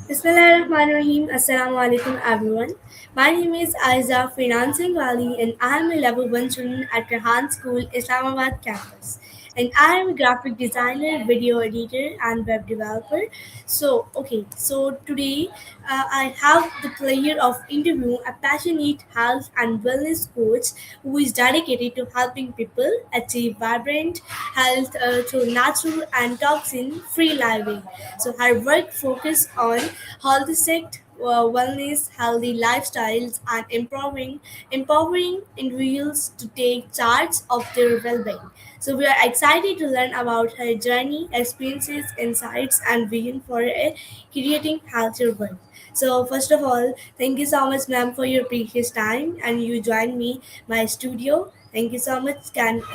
Bismillahirrahmanirrahim. Assalamu alaikum everyone. My name is Aiza Financing Wali and I am a level 1 student at Rahan School, Islamabad campus. And I am a graphic designer, video editor and web developer. So today I have the pleasure of interviewing a passionate health and wellness coach who is dedicated to helping people achieve vibrant health through natural and toxin-free living. So her work focuses on holistic wellness, healthy lifestyles, and empowering individuals to take charge of their well-being. So we are excited to learn about her journey, experiences, insights, and vision for creating healthier world. So first of all, thank you so much, ma'am, for your precious time, and you joined me my studio. Thank you so much. Can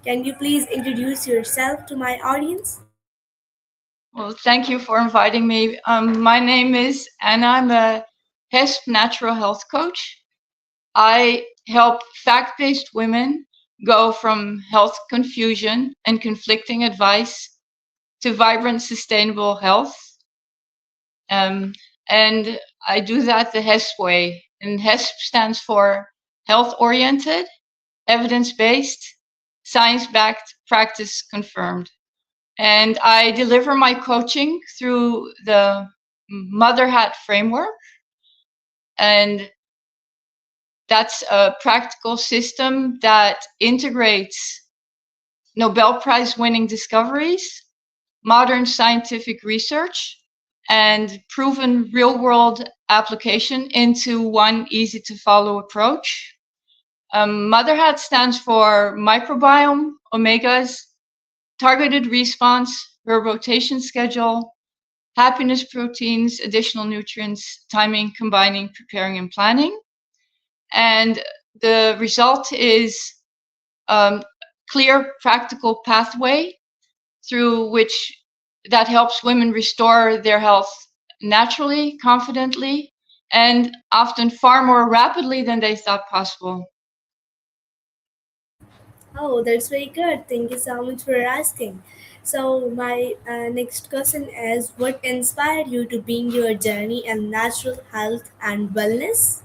you please introduce yourself to my audience? Well, thank you for inviting me. My name is Anna. I'm a HESP natural health coach. I help fact-based women go from health confusion and conflicting advice to vibrant, sustainable health. And I do that the HESP way. And HESP stands for health-oriented, evidence-based, science-backed, practice confirmed. And I deliver my coaching through the Mother Hat framework. And that's a practical system that integrates Nobel Prize winning discoveries, modern scientific research, and proven real world application into one easy to follow approach. Mother Hat stands for microbiome, omegas, targeted response, herb rotation schedule, happiness proteins, additional nutrients, timing, combining, preparing, and planning. And the result is clear, practical pathway through which that helps women restore their health naturally, confidently, and often far more rapidly than they thought possible. Oh, that's very good. Thank you so much for asking. So, my next question is what inspired you to begin your journey in natural health and wellness?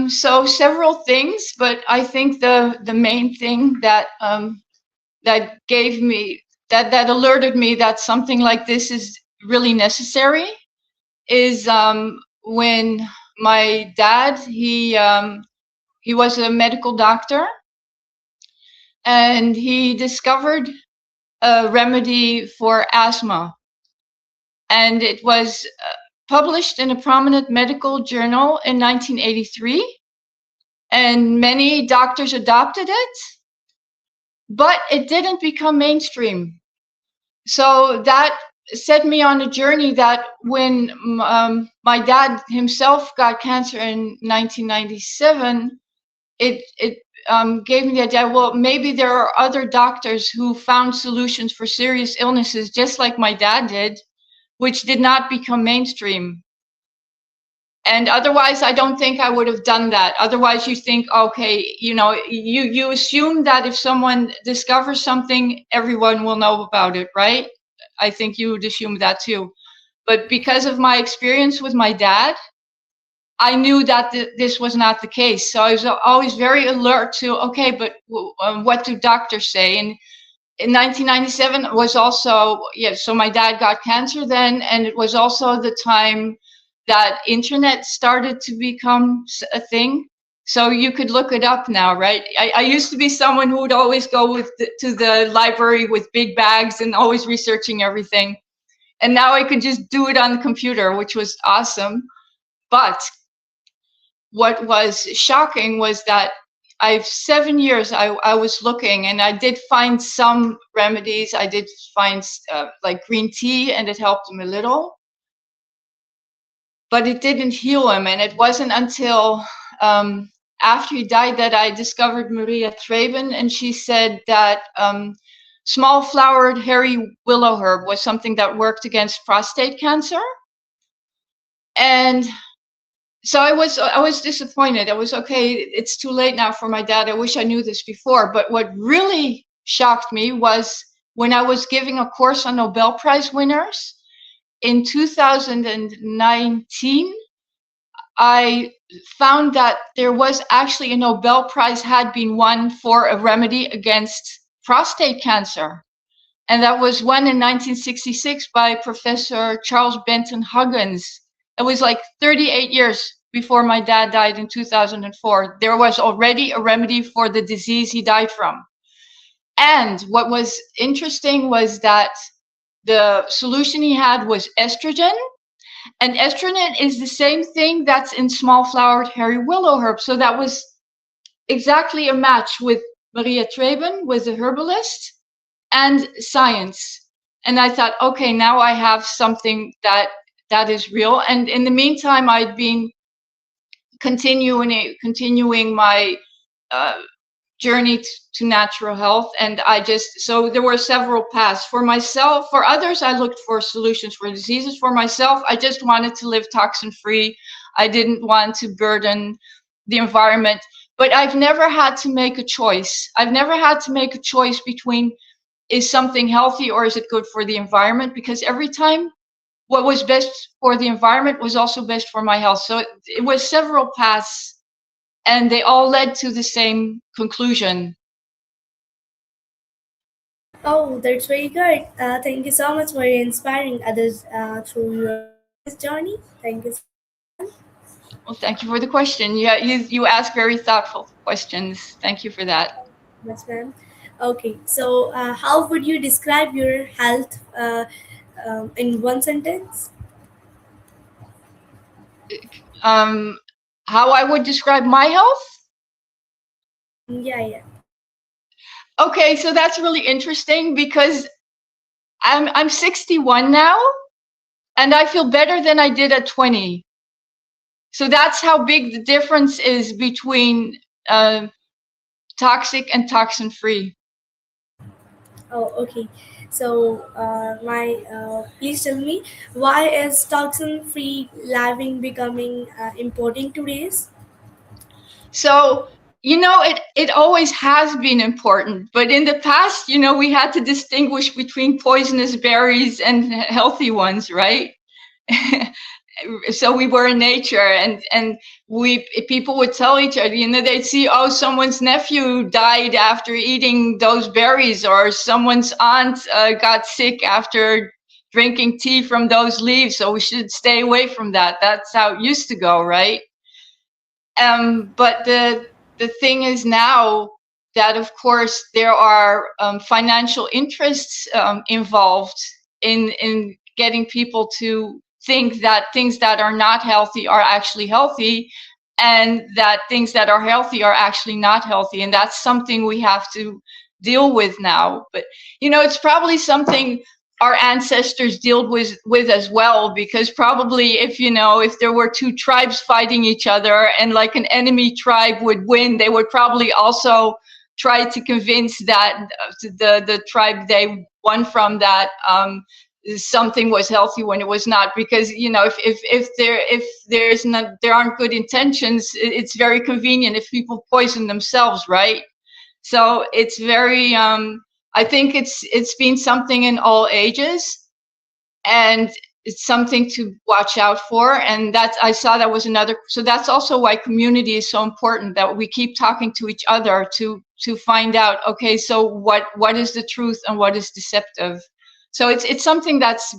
So several things, but I think the main thing that that gave me that alerted me that something like this is really necessary is when my dad he was a medical doctor and he discovered a remedy for asthma, and it was published in a prominent medical journal in 1983, and many doctors adopted it, but it didn't become mainstream. So that set me on a journey that when my dad himself got cancer in 1997, it gave me the idea, well, maybe there are other doctors who found solutions for serious illnesses, just like my dad did, which did not become mainstream. And otherwise, I don't think I would have done that. Otherwise, you think, okay, you assume that if someone discovers something, everyone will know about it, right? I think you would assume that too. But because of my experience with my dad, I knew that this was not the case. So I was always very alert to, okay, but what do doctors say? And in 1997 was also, yeah, so my dad got cancer then, and it was also the time that internet started to become a thing. So you could look it up now, right? I used to be someone who would always go to the library with big bags and always researching everything. And now I could just do it on the computer, which was awesome. But what was shocking was that I've 7 years I was looking, and I did find some remedies. I did find like green tea, and it helped him a little, but it didn't heal him. And it wasn't until after he died that I discovered Maria Traben, and she said that small flowered hairy willow herb was something that worked against prostate cancer. And so I was disappointed. I was, okay, it's too late now for my dad. I wish I knew this before. But what really shocked me was when I was giving a course on Nobel Prize winners, in 2019, I found that there was actually a Nobel Prize had been won for a remedy against prostate cancer. And that was won in 1966 by Professor Charles Benton Huggins. It was like 38 years before my dad died in 2004. There was already a remedy for the disease he died from. And what was interesting was that the solution he had was estrogen. And estrogen is the same thing that's in small flowered hairy willow herb. So that was exactly a match with Maria Treben, was a herbalist, and science. And I thought, okay, now I have something that is real. And in the meantime, I'd been continuing my uh, journey to natural health. And so there were several paths. For myself, for others, I looked for solutions for diseases. For myself, I just wanted to live toxin free. I didn't want to burden the environment. But I've never had to make a choice. I've never had to make a choice between, is something healthy or is it good for the environment? Because every time what was best for the environment was also best for my health. So it was several paths, and they all led to the same conclusion. Oh, that's very good. Thank you so much for inspiring others through your wellness journey. Thank you so much, ma'am. Well, thank you for the question. Yeah, you ask very thoughtful questions. Thank you for that. Yes, ma'am. Okay, so how would you describe your health in one sentence? Um, how I would describe my health? Yeah, yeah. Okay, so that's really interesting because I'm 61 now, and I feel better than I did at 20. So that's how big the difference is between uh, toxic and toxin free. Oh, okay. So, please tell me, why is toxin-free living becoming important today? So, it always has been important, but in the past, we had to distinguish between poisonous berries and healthy ones, right? So we were in nature, and we people would tell each other, they'd see, oh, someone's nephew died after eating those berries, or someone's aunt got sick after drinking tea from those leaves, so we should stay away from that. That's how it used to go, right? But the thing is now that, of course, there are financial interests involved in getting people to think that things that are not healthy are actually healthy, and that things that are healthy are actually not healthy. And that's something we have to deal with now. But it's probably something our ancestors dealt with as well, because probably if there were two tribes fighting each other and like an enemy tribe would win, they would probably also try to convince that the tribe they won from that something was healthy when it was not. Because if there aren't good intentions, it's very convenient if people poison themselves, right? So it's very I think it's been something in all ages, and it's something to watch out for. And that's, I saw that was another, so that's also why community is so important, that we keep talking to each other to find out, okay, so what is the truth and what is deceptive. So it's something that's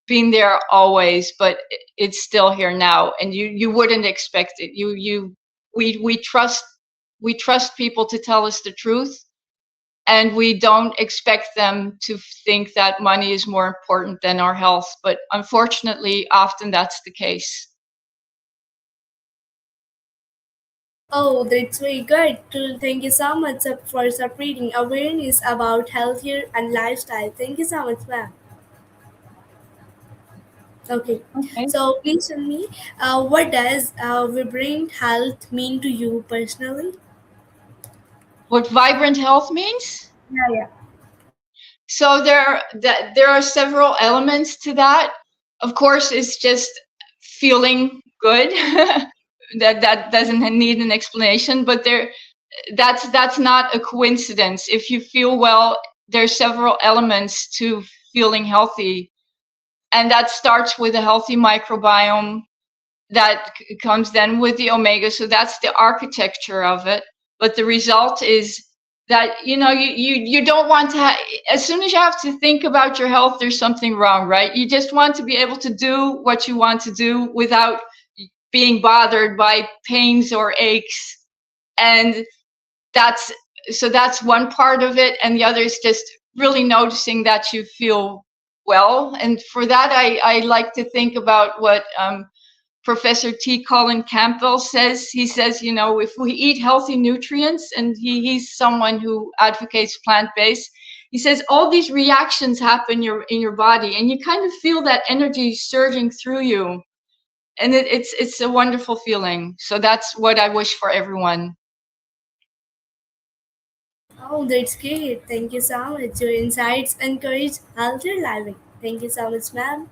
been there always, but it's still here now, and you wouldn't expect it. We trust people to tell us the truth, and we don't expect them to think that money is more important than our health. But unfortunately, often that's the case. Oh, that's very good. Thank you so much for spreading awareness about healthier and lifestyle. Thank you so much, ma'am. Okay, Okay. so please tell me, what does vibrant health mean to you personally? What vibrant health means? Yeah, yeah. So there are several elements to that. Of course, it's just feeling good. That doesn't need an explanation, but that's not a coincidence. If you feel well, there's several elements to feeling healthy. And that starts with a healthy microbiome that comes then with the omega. So that's the architecture of it. But the result is that, you don't want to as soon as you have to think about your health, there's something wrong, right? You just want to be able to do what you want to do without being bothered by pains or aches. And that's that's one part of it, and the other is just really noticing that you feel well. And for that, I like to think about what Professor T. Colin Campbell says. He says, if we eat healthy nutrients, and he's someone who advocates plant-based, he says all these reactions happen in your body, and you kind of feel that energy surging through you, and it's a wonderful feeling. So that's what I wish for everyone. Oh, that's great. Thank you so much. Your insights encourage healthier living. Thank you so much, ma'am.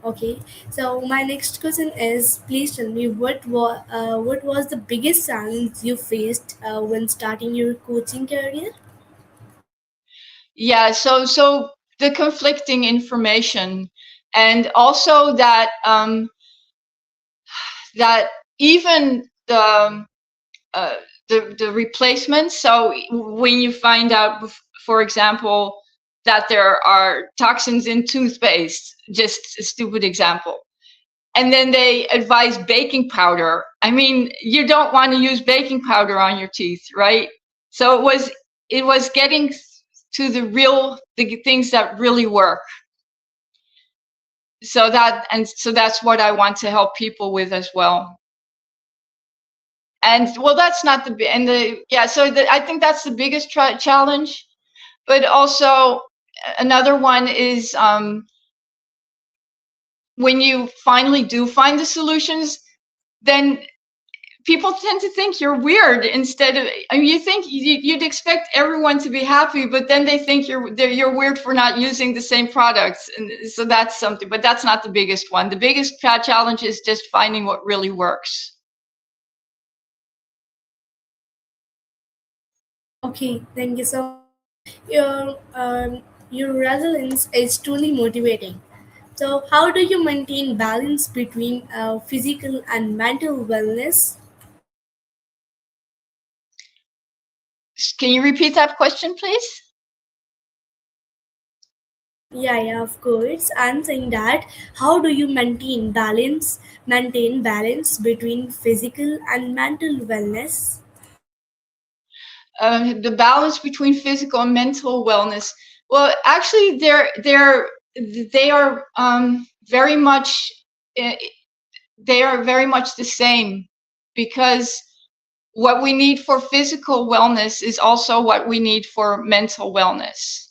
Okay, so my next question is, please tell me what was the biggest challenge you faced when starting your coaching career? Yeah, so the conflicting information, and also that that even uh, the replacements. So when you find out, for example, that there are toxins in toothpaste, just a stupid example, and then they advise baking powder. I mean, you don't want to use baking powder on your teeth, right? So it was getting to the things that really work. So that's what I want to help people with as well. And well, that's not the and the yeah. So I think that's the biggest challenge. But also another one is when you finally do find the solutions, then people tend to think you're weird. Instead of, I mean, you think you'd expect everyone to be happy, but then they think you're weird for not using the same products. And so that's something, but that's not the biggest one. The biggest challenge is just finding what really works. Okay, thank you so much. Your resilience is truly motivating. So, how do you maintain balance between physical and mental wellness? Can you repeat that question, please? Yeah, of course. I'm saying that how do you maintain balance between physical and mental wellness? The balance between physical and mental wellness. Well, actually, they are very much eh, they are very much the same, because what we need for physical wellness is also what we need for mental wellness.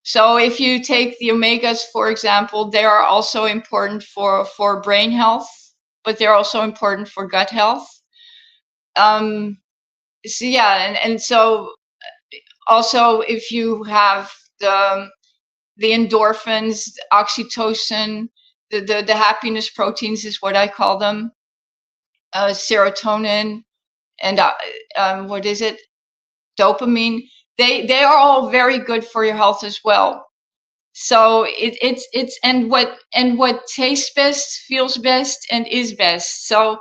So if you take the omegas, for example, they are also important for brain health, but they're also important for gut health. Um, so yeah, and so also if you have the endorphins, oxytocin, the happiness proteins is what I call them, serotonin, and what is it, dopamine. They are all very good for your health as well. So it's and what tastes best, feels best, and is best. So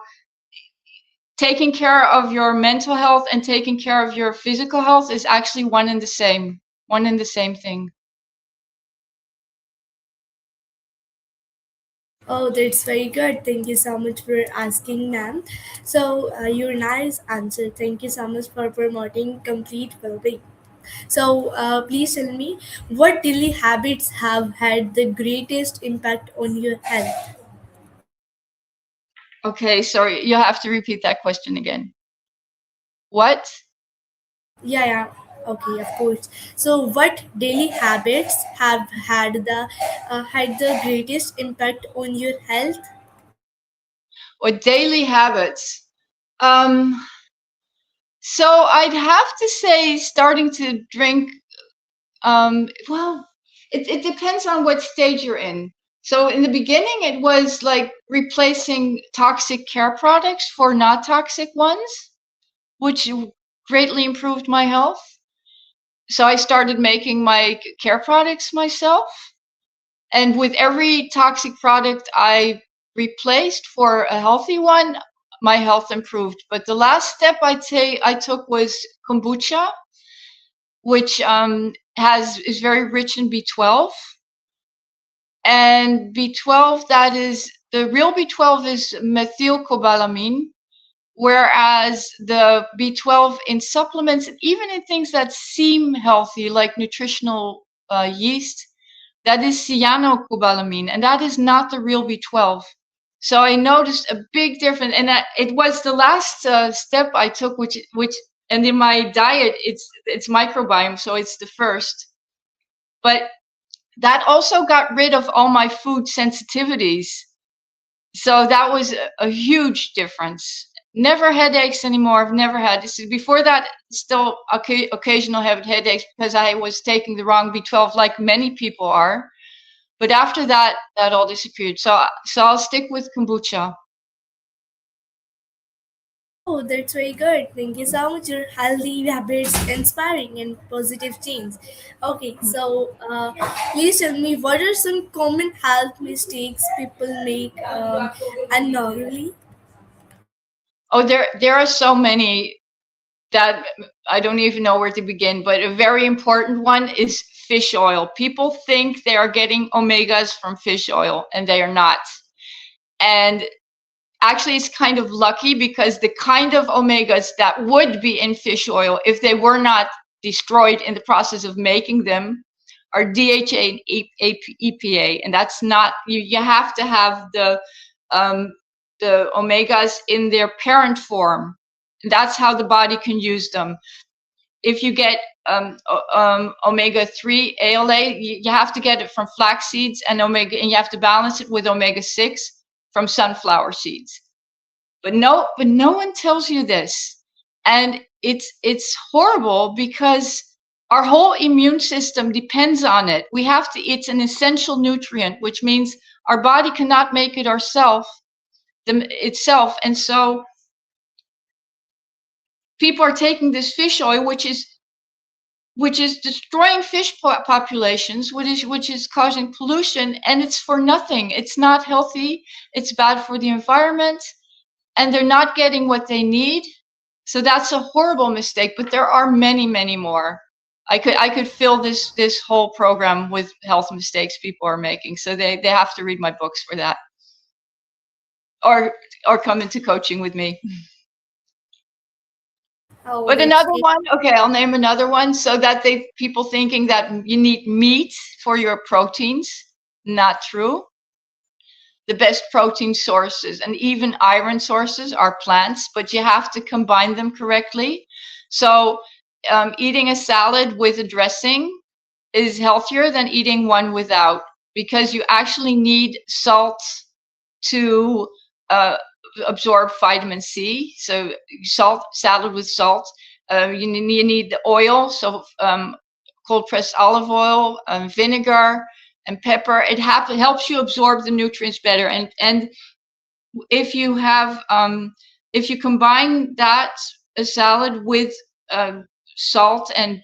taking care of your mental health and taking care of your physical health is actually one and the same thing. Oh, that's very good. Thank you so much for asking, ma'am. So, your nice answer. Thank you so much for promoting complete well-being. So, please tell me what daily habits have had the greatest impact on your health? Okay, sorry, you have to repeat that question again. What? Yeah. Okay, of course. So, what daily habits have had the greatest impact on your health? What daily habits? Um, so I'd have to say starting to drink. Well, it depends on what stage you're in. So in the beginning, it was like replacing toxic care products for not toxic ones, which greatly improved my health. so I started making my care products myself. And with every toxic product I replaced for a healthy one, my health improved. But the last step I took was kombucha, which is very rich in B12. And B12, that is, the real B12 is methylcobalamin, whereas the B12 in supplements, even in things that seem healthy, like nutritional yeast, that is cyanocobalamin, and that is not the real B12. So I noticed a big difference, and it was the last step I took, and in my diet, it's microbiome, so it's the first. But that also got rid of all my food sensitivities. So that was a huge difference. Never headaches anymore. I've never had this. Before that, still occasional headaches because I was taking the wrong B12, like many people are. But after that, that all disappeared. So I'll stick with kombucha. Oh, that's very good. Thank you so much. Your healthy habits, inspiring and positive change. Okay, so please tell me what are some common health mistakes people make unknowingly? Oh, there are so many that I don't even know where to begin. But a very important one is fish oil. People think they are getting omegas from fish oil, and they are not. And actually, it's kind of lucky because the kind of omegas that would be in fish oil, if they were not destroyed in the process of making them, are DHA and EPA, and that's not you. You have to have um, the omegas in their parent form. That's how the body can use them. If you get omega-3 ALA, you have to get it from flax seeds and and you have to balance it with omega-6 from sunflower seeds. But no one tells you this, and it's horrible because our whole immune system depends on it. It's an essential nutrient, which means our body cannot make it itself, and so people are taking this fish oil, which is destroying fish populations, which is causing pollution, and it's for nothing. It's not healthy. It's bad for the environment, and they're not getting what they need. So that's a horrible mistake. But there are many, many more. I could fill this whole program with health mistakes people are making. So they have to read my books for that, or come into coaching with me. Oh, But that's another great. one, okay, I'll name another one. So that people thinking that you need meat for your proteins, not true. The best protein sources and even iron sources are plants, but you have to combine them correctly. So eating a salad with a dressing is healthier than eating one without, because you actually need salt to uh, absorb vitamin C. So salad with salt. You need the oil, so cold pressed olive oil, vinegar, and pepper. It helps you absorb the nutrients better. And if you have if you combine that a salad with uh, salt and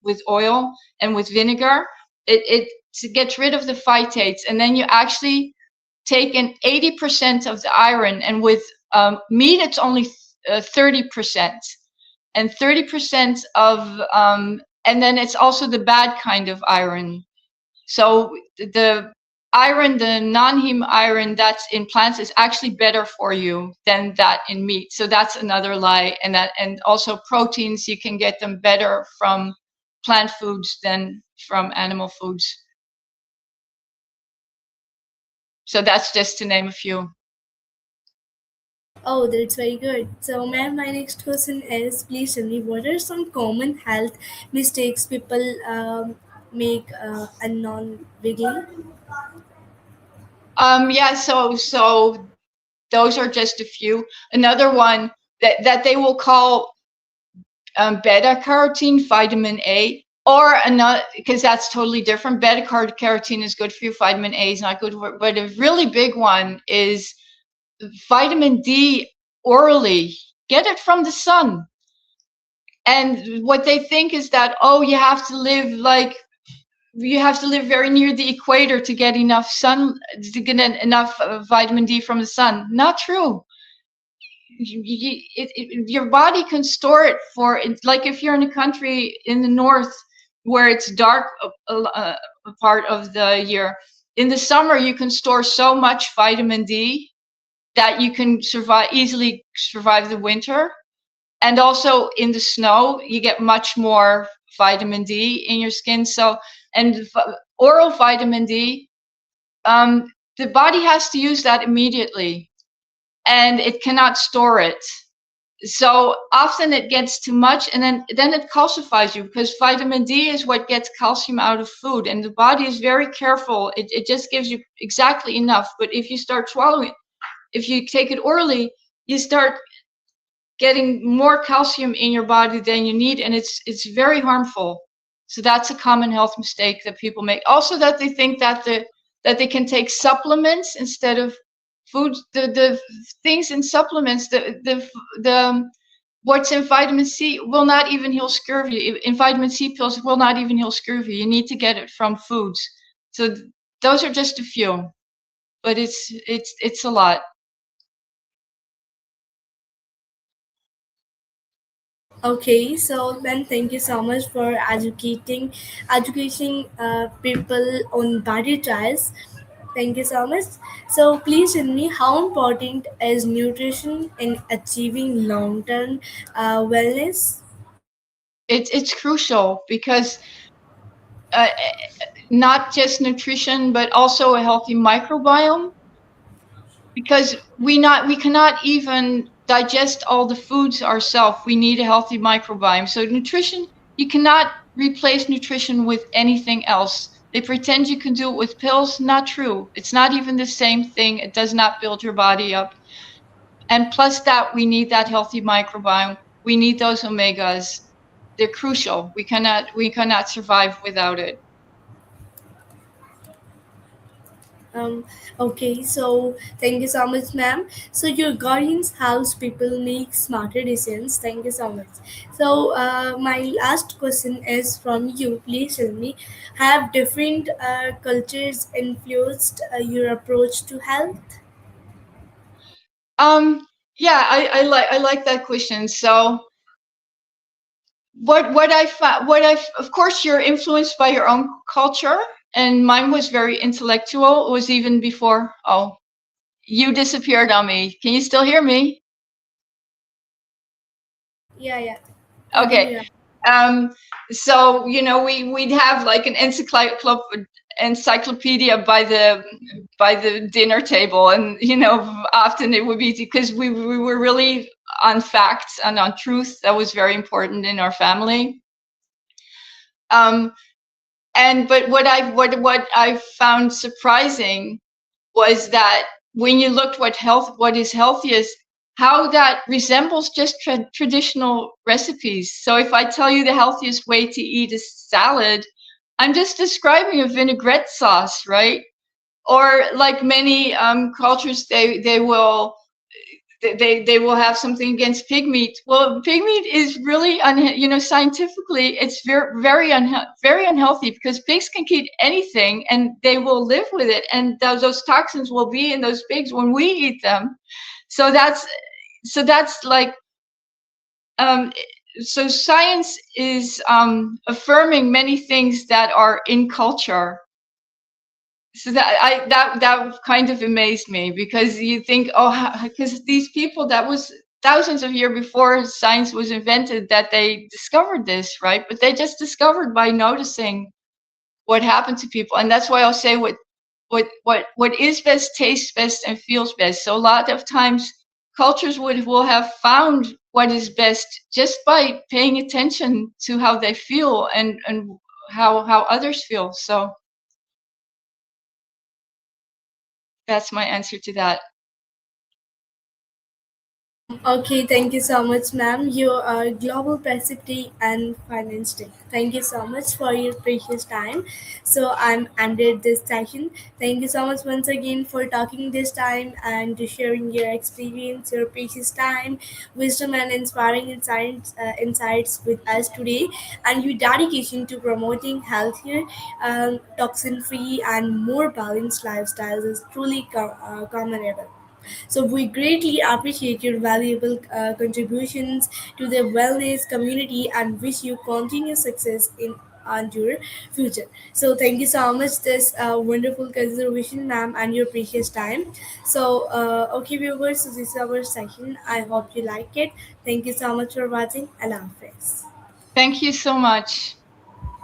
with oil and with vinegar, it gets rid of the phytates, and then you actually take in 80% of the iron, and with meat it's only 30%, and 30% of and then it's also the bad kind of iron. So the iron, the non-heme iron that's in plants is actually better for you than that in meat. So that's another lie. And also proteins, you can get them better from plant foods than from animal foods. So that's just to name a few. Oh, that's very good. So, ma'am, my next question is please tell me what are some common health mistakes people make unknowingly? Yeah, so those are just a few. Another one that they will call beta carotene, vitamin A, or another, because that's totally different. Beta carotene is good for you. Vitamin A is not good for. But a really big one is vitamin D orally. Get it from the sun. And what they think is that, oh, you have to live very near the equator to get enough sun, to get enough vitamin D from the sun. Not true. Your body can store it for, like, if you're in a country in the north where it's dark a part of the year, in the summer you can store so much vitamin D that you can easily survive the winter. And also in the snow you get much more vitamin D in your skin. So, and oral vitamin D, the body has to use that immediately, and it cannot store it. So often it gets too much, and then it calcifies you, because vitamin D is what gets calcium out of food, and the body is very careful. It just gives you exactly enough. But if you start swallowing, if you take it orally, you start getting more calcium in your body than you need, and it's very harmful. So that's a common health mistake that people make. Also, that they think that that they can take supplements instead of food. The things in supplements, the what's in vitamin C will not even heal scurvy. In vitamin C pills will not even heal scurvy. You need to get it from foods. So those are just a few, but it's a lot. Okay, so then thank you so much for educating people on body types. Thank you so much. So please tell me, how important is nutrition in achieving long-term wellness? It's crucial because uh, not just nutrition, but also a healthy microbiome, because we cannot even digest all the foods ourselves. We need a healthy microbiome. So nutrition, you cannot replace nutrition with anything else. They pretend you can do it with pills. Not true. It's not even the same thing. It does not build your body up. And plus that, we need that healthy microbiome. We need those omegas. They're crucial. We cannot survive without it. Um, okay, so thank you so much, ma'am. So your guardians helps people make smarter decisions. Thank you so much. So my last question is from you. Please tell me, have different cultures influenced your approach to health? Um, yeah, I like that question. So what I found, of course you're influenced by your own culture, and mine was very intellectual. It was even before, oh, you disappeared on me. Can you still hear me? Yeah, yeah. Okay. Continue. Um, so we'd have like an encyclopedia by the dinner table, and often it would be because we were really on facts and on truth. That was very important in our family. Um, and but what I found surprising was that when you looked what is healthiest, how that resembles just traditional recipes. So if I tell you the healthiest way to eat a salad, I'm just describing a vinaigrette sauce, right? Or like many cultures, they will have something against pig meat. Well, pig meat is really scientifically it's very unhealthy, because pigs can eat anything and they will live with it, and those toxins will be in those pigs when we eat them. So that's like, um, so science is affirming many things that are in culture. So that kind of amazed me, because you think, oh, because these people, that was thousands of years before science was invented that they discovered this, right? But they just discovered by noticing what happened to people. And that's why I'll say what is best tastes best and feels best. So a lot of times cultures will have found what is best just by paying attention to how they feel, and how others feel. So that's my answer to that. Okay, thank you so much, ma'am. You are Global Presidency and Finance Day. Thank you so much for your precious time. So I'm ended this session. Thank you so much once again for talking this time and sharing your experience, your precious time, wisdom, and inspiring insights with us today, and your dedication to promoting healthier, toxin-free, and more balanced lifestyles is truly commendable. So we greatly appreciate your valuable contributions to the wellness community and wish you continued success in on your future. So thank you so much this wonderful conservation, ma'am, and your precious time. So okay, viewers, so this is our session. I hope you like it. Thank you so much for watching. Allah Hafiz. Thank you so much.